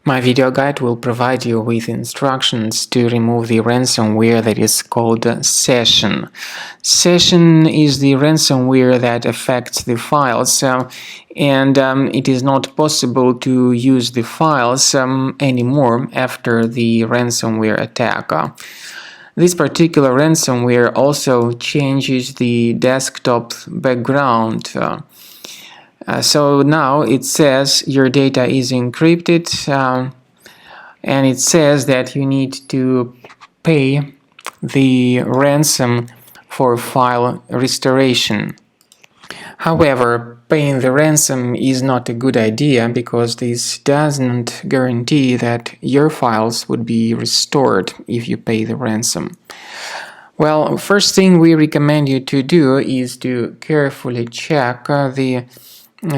My video guide will provide you with instructions to remove the ransomware that is called Session. Session is the ransomware that affects the files, and it is not possible to use the files anymore after the ransomware attack. This particular ransomware also changes the desktop background. So now it says your data is encrypted, and it says that you need to pay the ransom for file restoration. However, paying the ransom is not a good idea because this doesn't guarantee that your files would be restored if you pay the ransom. Well, first thing we recommend you to do is to carefully check the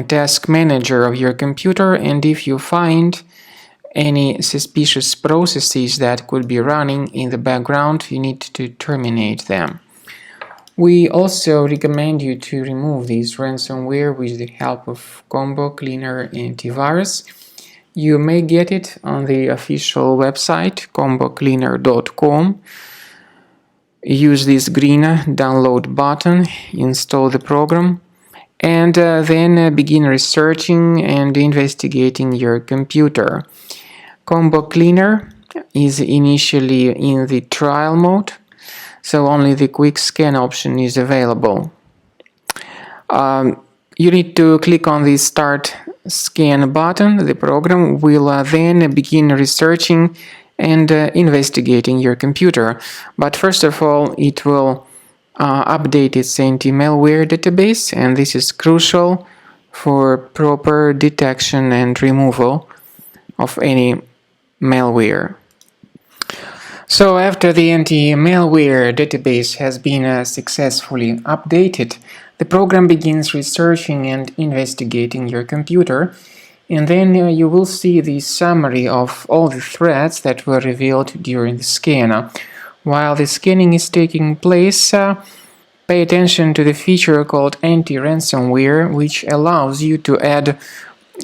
task manager of your computer, and if you find any suspicious processes that could be running in the background, you need to terminate them. We also recommend you to remove this ransomware with the help of Combo Cleaner Antivirus. You may get it on the official website combocleaner.com. Use this green download button, install the program, and then begin researching and investigating your computer. Combo Cleaner is initially in the trial mode, so only the quick scan option is available. You need to click on the Start Scan button. The program will then begin researching and investigating your computer. But first of all, it will update its anti-malware database, and this is crucial for proper detection and removal of any malware. So after the anti-malware database has been successfully updated, the program begins researching and investigating your computer, and then you will see the summary of all the threats that were revealed during the scan. While the scanning is taking place, pay attention to the feature called anti-ransomware, which allows you to add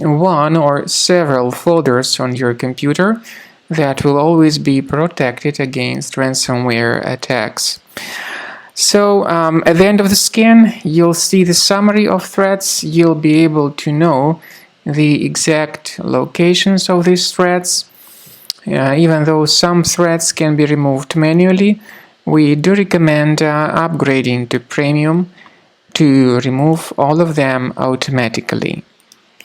one or several folders on your computer that will always be protected against ransomware attacks. So at the end of the scan, you'll see the summary of threats. You'll be able to know the exact locations of these threats. Even though some threats can be removed manually, we do recommend upgrading to Premium to remove all of them automatically.